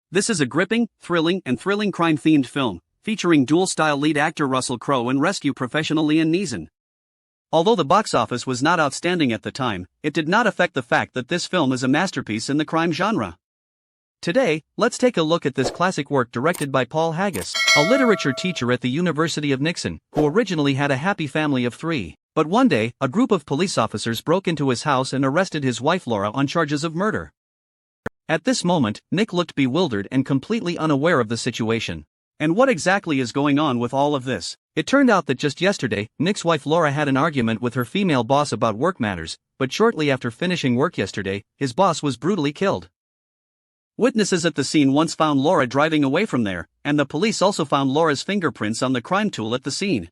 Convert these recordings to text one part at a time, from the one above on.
This is a gripping, thrilling crime-themed film, featuring dual-style lead actor Russell Crowe and rescue professional Liam Neeson. Although the box office was not outstanding at the time, it did not affect the fact that this film is a masterpiece in the crime genre. Today, let's take a look at this classic work directed by Paul Haggis, a literature teacher at the University of Nixon, who originally had a happy family of 3. But one day, a group of police officers broke into his house and arrested his wife Laura on charges of murder. At this moment, Nick looked bewildered and completely unaware of the situation. And what exactly is going on with all of this? It turned out that just yesterday, Nick's wife Laura had an argument with her female boss about work matters, but shortly after finishing work yesterday, his boss was brutally killed. Witnesses at the scene once found Laura driving away from there, and the police also found Laura's fingerprints on the crime tool at the scene.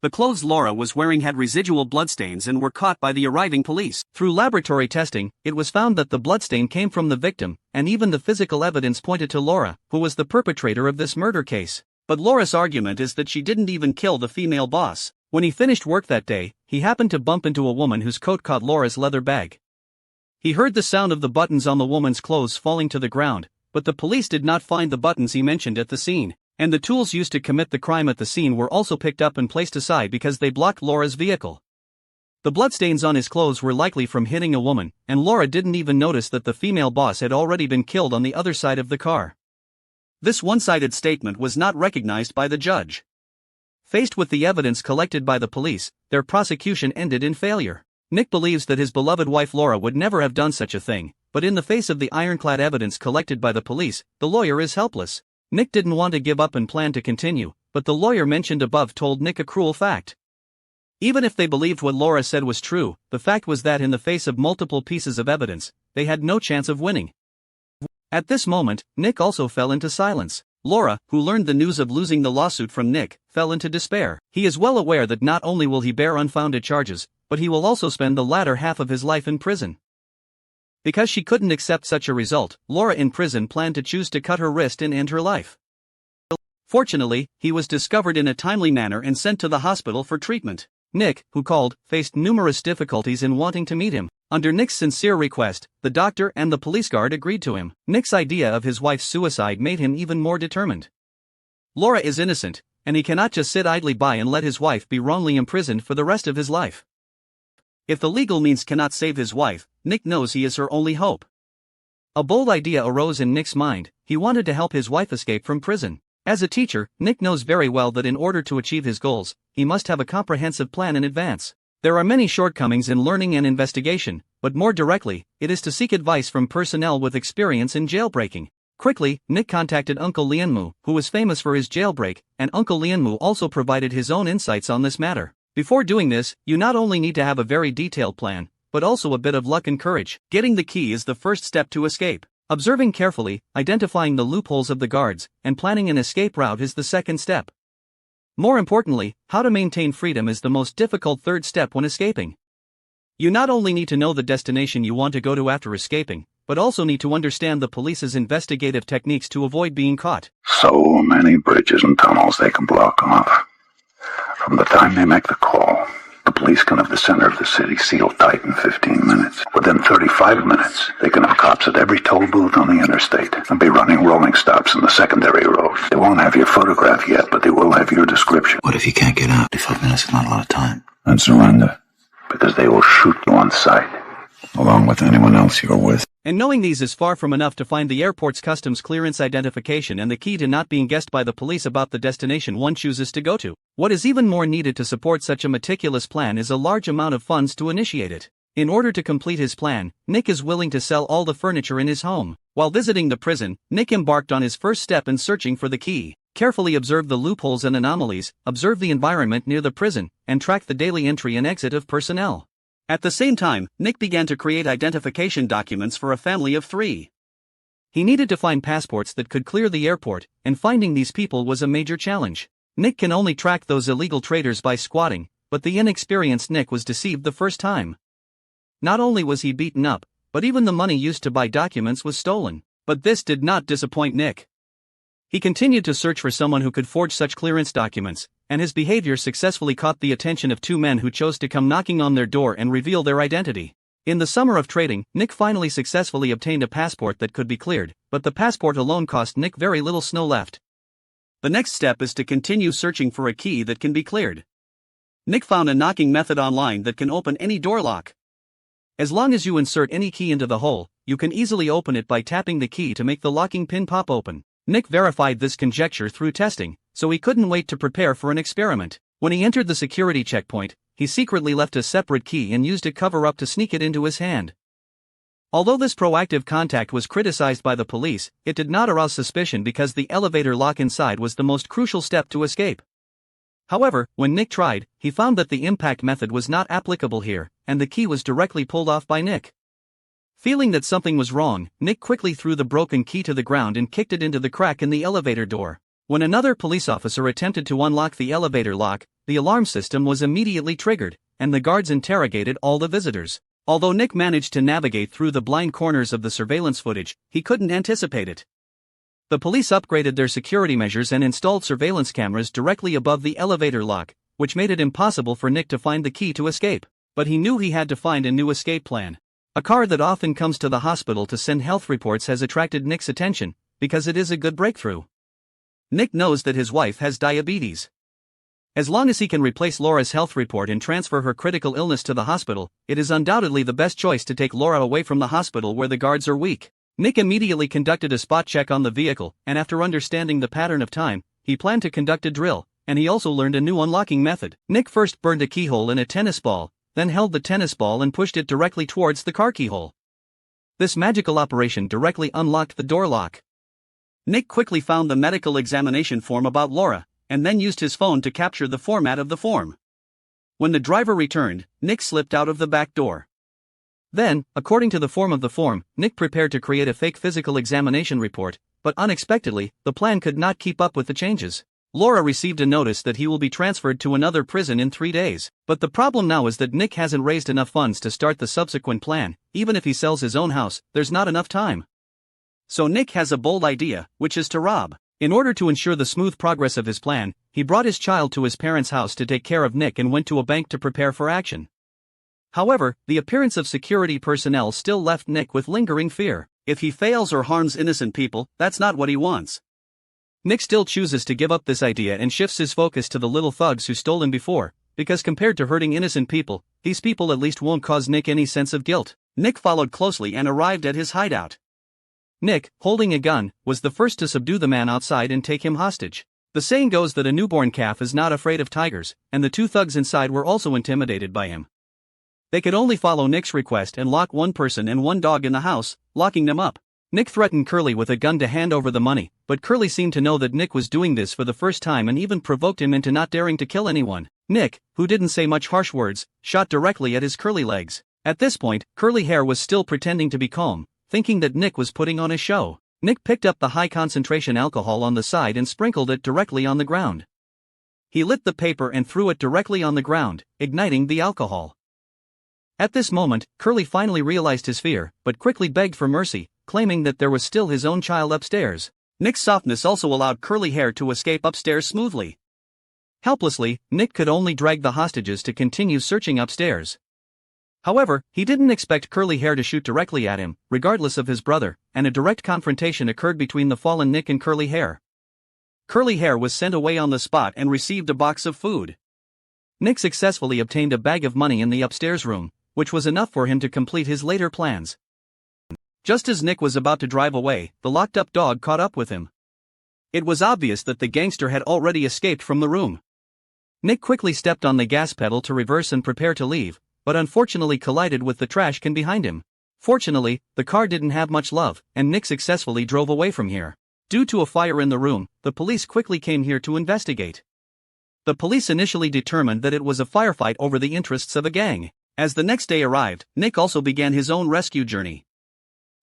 The clothes Laura was wearing had residual bloodstains and were caught by the arriving police. Through laboratory testing, it was found that the bloodstain came from the victim, and even the physical evidence pointed to Laura, who was the perpetrator of this murder case. But Laura's argument is that she didn't even kill the female boss. When he finished work that day, he happened to bump into a woman whose coat caught Laura's leather bag. He heard the sound of the buttons on the woman's clothes falling to the ground, but the police did not find the buttons he mentioned at the scene. And the tools used to commit the crime at the scene were also picked up and placed aside because they blocked Laura's vehicle. The bloodstains on his clothes were likely from hitting a woman, and Laura didn't even notice that the female boss had already been killed on the other side of the car. This one-sided statement was not recognized by the judge. Faced with the evidence collected by the police, their prosecution ended in failure. Nick believes that his beloved wife Laura would never have done such a thing, but in the face of the ironclad evidence collected by the police, the lawyer is helpless. Nick didn't want to give up and planned to continue, but the lawyer mentioned above told Nick a cruel fact. Even if they believed what Laura said was true, the fact was that in the face of multiple pieces of evidence, they had no chance of winning. At this moment, Nick also fell into silence. Laura, who learned the news of losing the lawsuit from Nick, fell into despair. He is well aware that not only will he bear unfounded charges, but he will also spend the latter half of his life in prison. Because she couldn't accept such a result, Laura in prison planned to choose to cut her wrist and end her life. Fortunately, he was discovered in a timely manner and sent to the hospital for treatment. Nick, who called, faced numerous difficulties in wanting to meet him. Under Nick's sincere request, the doctor and the police guard agreed to him. Nick's idea of his wife's suicide made him even more determined. Laura is innocent, and he cannot just sit idly by and let his wife be wrongly imprisoned for the rest of his life. If the legal means cannot save his wife, Nick knows he is her only hope. A bold idea arose in Nick's mind. He wanted to help his wife escape from prison. As a teacher, Nick knows very well that in order to achieve his goals, he must have a comprehensive plan in advance. There are many shortcomings in learning and investigation, but more directly, it is to seek advice from personnel with experience in jailbreaking. Quickly, Nick contacted Uncle Lianmu, who was famous for his jailbreak, and Uncle Lianmu also provided his own insights on this matter. Before doing this, you not only need to have a very detailed plan, but also a bit of luck and courage. Getting the key is the first step to escape. Observing carefully, identifying the loopholes of the guards, and planning an escape route is the second step. More importantly, how to maintain freedom is the most difficult third step when escaping. You not only need to know the destination you want to go to after escaping, but also need to understand the police's investigative techniques to avoid being caught. So many bridges and tunnels they can block off. From the time they make the call, the police can have the center of the city sealed tight in 15 minutes. Within 35 minutes, they can have cops at every toll booth on the interstate and be running rolling stops in the secondary roads. They won't have your photograph yet, but they will have your description. What if you can't get out? 5 minutes is not a lot of time. And surrender. Because they will shoot you on sight, along with anyone else you're with. And knowing these is far from enough to find the airport's customs clearance identification and the key to not being guessed by the police about the destination one chooses to go to. What is even more needed to support such a meticulous plan is a large amount of funds to initiate it. In order to complete his plan, Nick is willing to sell all the furniture in his home. While visiting the prison, Nick embarked on his first step in searching for the key. Carefully observe the loopholes and anomalies, observe the environment near the prison, and track the daily entry and exit of personnel. At the same time, Nick began to create identification documents for a family of 3. He needed to find passports that could clear the airport, and finding these people was a major challenge. Nick can only track those illegal traders by squatting, but the inexperienced Nick was deceived the first time. Not only was he beaten up, but even the money used to buy documents was stolen. But this did not disappoint Nick. He continued to search for someone who could forge such clearance documents, and his behavior successfully caught the attention of 2 men who chose to come knocking on their door and reveal their identity. In the summer of trading, Nick finally successfully obtained a passport that could be cleared, but the passport alone cost Nick very little snow left. The next step is to continue searching for a key that can be cleared. Nick found a knocking method online that can open any door lock. As long as you insert any key into the hole, you can easily open it by tapping the key to make the locking pin pop open. Nick verified this conjecture through testing, so he couldn't wait to prepare for an experiment. When he entered the security checkpoint, he secretly left a separate key and used a cover-up to sneak it into his hand. Although this proactive contact was criticized by the police, it did not arouse suspicion because the elevator lock inside was the most crucial step to escape. However, when Nick tried, he found that the impact method was not applicable here, and the key was directly pulled off by Nick. Feeling that something was wrong, Nick quickly threw the broken key to the ground and kicked it into the crack in the elevator door. When another police officer attempted to unlock the elevator lock, the alarm system was immediately triggered, and the guards interrogated all the visitors. Although Nick managed to navigate through the blind corners of the surveillance footage, he couldn't anticipate it. The police upgraded their security measures and installed surveillance cameras directly above the elevator lock, which made it impossible for Nick to find the key to escape. But he knew he had to find a new escape plan. A car that often comes to the hospital to send health reports has attracted Nick's attention, because it is a good breakthrough. Nick knows that his wife has diabetes. As long as he can replace Laura's health report and transfer her critical illness to the hospital, it is undoubtedly the best choice to take Laura away from the hospital where the guards are weak. Nick immediately conducted a spot check on the vehicle, and after understanding the pattern of time, he planned to conduct a drill, and he also learned a new unlocking method. Nick first burned a keyhole in a tennis ball, then held the tennis ball and pushed it directly towards the car keyhole. This magical operation directly unlocked the door lock. Nick quickly found the medical examination form about Laura, and then used his phone to capture the format of the form. When the driver returned, Nick slipped out of the back door. Then, according to the form of the form, Nick prepared to create a fake physical examination report, but unexpectedly, the plan could not keep up with the changes. Laura received a notice that he will be transferred to another prison in 3 days, but the problem now is that Nick hasn't raised enough funds to start the subsequent plan. Even if he sells his own house, there's not enough time. So Nick has a bold idea, which is to rob. In order to ensure the smooth progress of his plan, he brought his child to his parents' house to take care of Nick and went to a bank to prepare for action. However, the appearance of security personnel still left Nick with lingering fear. If he fails or harms innocent people, that's not what he wants. Nick still chooses to give up this idea and shifts his focus to the little thugs who stole him before, because compared to hurting innocent people, these people at least won't cause Nick any sense of guilt. Nick followed closely and arrived at his hideout. Nick, holding a gun, was the first to subdue the man outside and take him hostage. The saying goes that a newborn calf is not afraid of tigers, and the two thugs inside were also intimidated by him. They could only follow Nick's request and lock one person and one dog in the house, locking them up. Nick threatened Curly with a gun to hand over the money, but Curly seemed to know that Nick was doing this for the first time and even provoked him into not daring to kill anyone. Nick, who didn't say much harsh words, shot directly at his curly legs. At this point, Curly Hair was still pretending to be calm, thinking that Nick was putting on a show. Nick picked up the high-concentration alcohol on the side and sprinkled it directly on the ground. He lit the paper and threw it directly on the ground, igniting the alcohol. At this moment, Curly finally realized his fear, but quickly begged for mercy, claiming that there was still his own child upstairs. Nick's softness also allowed Curly Hair to escape upstairs smoothly. Helplessly, Nick could only drag the hostages to continue searching upstairs. However, he didn't expect Curly Hair to shoot directly at him, regardless of his brother, and a direct confrontation occurred between the fallen Nick and Curly Hair. Curly Hair was sent away on the spot and received a box of food. Nick successfully obtained a bag of money in the upstairs room, which was enough for him to complete his later plans. Just as Nick was about to drive away, the locked-up dog caught up with him. It was obvious that the gangster had already escaped from the room. Nick quickly stepped on the gas pedal to reverse and prepare to leave, but unfortunately collided with the trash can behind him. Fortunately, the car didn't have much love, and Nick successfully drove away from here. Due to a fire in the room, the police quickly came here to investigate. The police initially determined that it was a firefight over the interests of a gang. As the next day arrived, Nick also began his own rescue journey.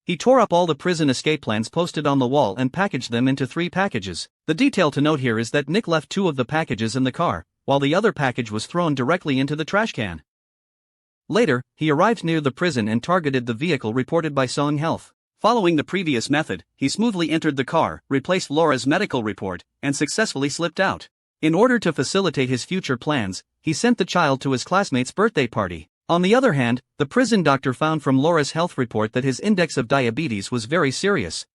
He tore up all the prison escape plans posted on the wall and packaged them into 3 packages. The detail to note here is that Nick left 2 of the packages in the car, while the other package was thrown directly into the trash can. Later, he arrived near the prison and targeted the vehicle reported by Song Health. Following the previous method, he smoothly entered the car, replaced Laura's medical report, and successfully slipped out. In order to facilitate his future plans, he sent the child to his classmate's birthday party. On the other hand, the prison doctor found from Laura's health report that his index of diabetes was very serious.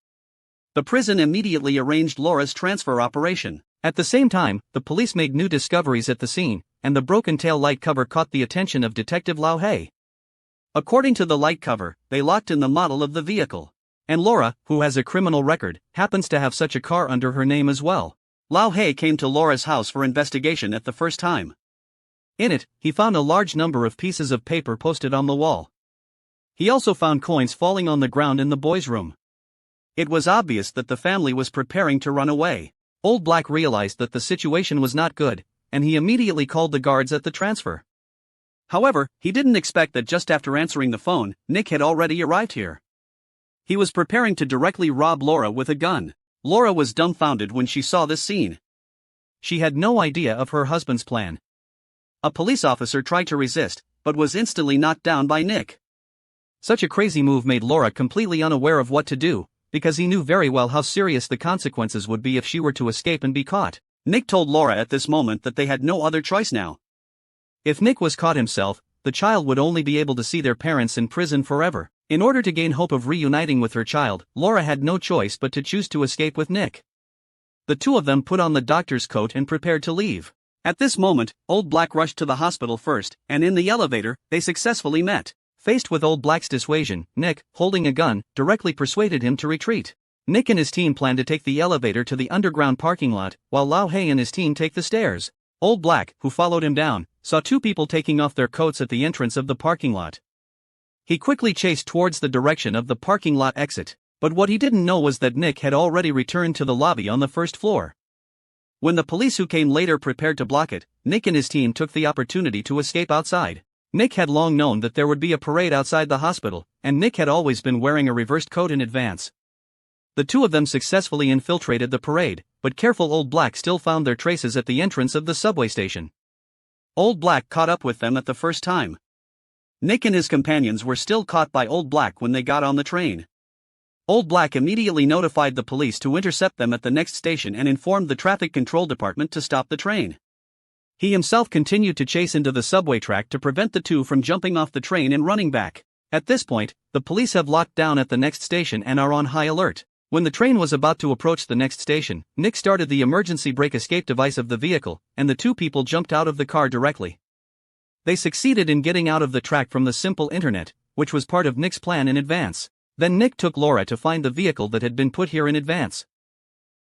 The prison immediately arranged Laura's transfer operation. At the same time, the police made new discoveries at the scene, and the broken tail light cover caught the attention of Detective Lao Hei. According to the light cover, they locked in the model of the vehicle. And Laura, who has a criminal record, happens to have such a car under her name as well. Lao Hei came to Laura's house for investigation at the first time. In it, he found a large number of pieces of paper posted on the wall. He also found coins falling on the ground in the boys' room. It was obvious that the family was preparing to run away. Old Black realized that the situation was not good, and he immediately called the guards at the transfer. However, he didn't expect that just after answering the phone, Nick had already arrived here. He was preparing to directly rob Laura with a gun. Laura was dumbfounded when she saw this scene. She had no idea of her husband's plan. A police officer tried to resist, but was instantly knocked down by Nick. Such a crazy move made Laura completely unaware of what to do, because he knew very well how serious the consequences would be if she were to escape and be caught. Nick told Laura at this moment that they had no other choice now. If Nick was caught himself, the child would only be able to see their parents in prison forever. In order to gain hope of reuniting with her child, Laura had no choice but to choose to escape with Nick. The two of them put on the doctor's coat and prepared to leave. At this moment, Old Black rushed to the hospital first, and in the elevator, they successfully met. Faced with Old Black's dissuasion, Nick, holding a gun, directly persuaded him to retreat. Nick and his team planned to take the elevator to the underground parking lot, while Lao Hei and his team take the stairs. Old Black, who followed him down, saw two people taking off their coats at the entrance of the parking lot. He quickly chased towards the direction of the parking lot exit, but what he didn't know was that Nick had already returned to the lobby on the first floor. When the police who came later prepared to block it, Nick and his team took the opportunity to escape outside. Nick had long known that there would be a parade outside the hospital, and Nick had always been wearing a reversed coat in advance. The two of them successfully infiltrated the parade, but careful Old Black still found their traces at the entrance of the subway station. Old Black caught up with them at the first time. Nick and his companions were still caught by Old Black when they got on the train. Old Black immediately notified the police to intercept them at the next station and informed the traffic control department to stop the train. He himself continued to chase into the subway track to prevent the two from jumping off the train and running back. At this point, the police have locked down at the next station and are on high alert. When the train was about to approach the next station, Nick started the emergency brake escape device of the vehicle, and the two people jumped out of the car directly. They succeeded in getting out of the track from the simple internet, which was part of Nick's plan in advance. Then Nick took Laura to find the vehicle that had been put here in advance.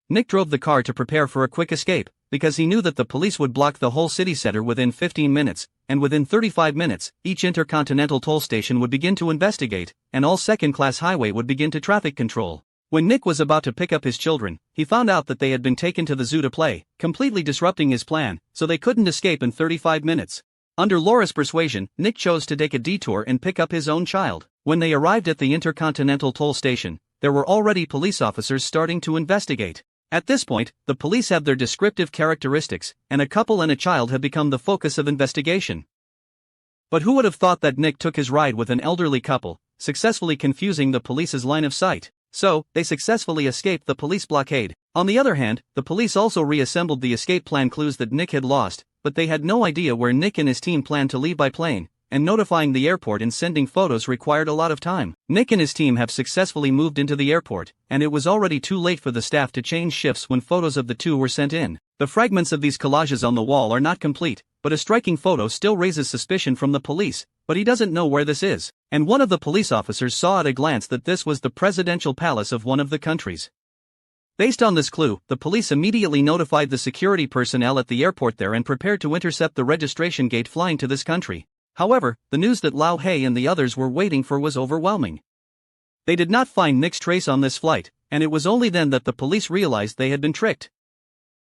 Nick drove the car to prepare for a quick escape, because he knew that the police would block the whole city center within 15 minutes, and within 35 minutes, each intercontinental toll station would begin to investigate, and all second-class highway would begin to traffic control. When Nick was about to pick up his children, he found out that they had been taken to the zoo to play, completely disrupting his plan, so they couldn't escape in 35 minutes. Under Laura's persuasion, Nick chose to take a detour and pick up his own child. When they arrived at the Intercontinental Toll Station, there were already police officers starting to investigate. At this point, the police have their descriptive characteristics, and a couple and a child have become the focus of investigation. But who would have thought that Nick took his ride with an elderly couple, successfully confusing the police's line of sight? So, they successfully escaped the police blockade. On the other hand, the police also reassembled the escape plan clues that Nick had lost, but they had no idea where Nick and his team planned to leave by plane, and notifying the airport and sending photos required a lot of time. Nick and his team have successfully moved into the airport, and it was already too late for the staff to change shifts when photos of the two were sent in. The fragments of these collages on the wall are not complete, but a striking photo still raises suspicion from the police, but he doesn't know where this is, and one of the police officers saw at a glance that this was the presidential palace of one of the countries. Based on this clue, the police immediately notified the security personnel at the airport there and prepared to intercept the registration gate flying to this country. However, the news that Lao Hei and the others were waiting for was overwhelming. They did not find Nick's trace on this flight, and it was only then that the police realized they had been tricked.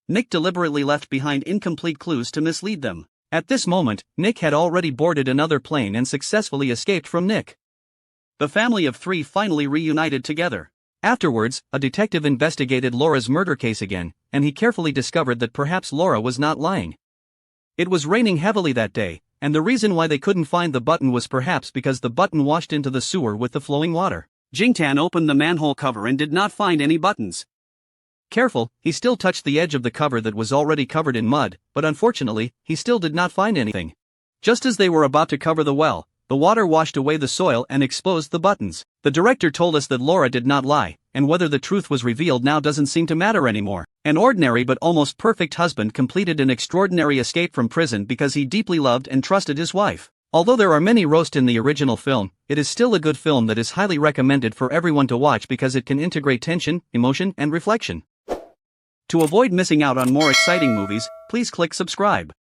Nick deliberately left behind incomplete clues to mislead them. At this moment, Nick had already boarded another plane and successfully escaped from Nick. The family of three finally reunited together. Afterwards, a detective investigated Laura's murder case again, and he carefully discovered that perhaps Laura was not lying. It was raining heavily that day, and the reason why they couldn't find the button was perhaps because the button washed into the sewer with the flowing water. Jingtan opened the manhole cover and did not find any buttons. Careful, he still touched the edge of the cover that was already covered in mud, but unfortunately, he still did not find anything. Just as they were about to cover the well, The water washed away the soil and exposed the buttons. The director told us that Laura did not lie, and whether the truth was revealed now doesn't seem to matter anymore. An ordinary but almost perfect husband completed an extraordinary escape from prison because he deeply loved and trusted his wife. Although there are many roasts in the original film, it is still a good film that is highly recommended for everyone to watch because it can integrate tension, emotion, and reflection. To avoid missing out on more exciting movies, please click subscribe.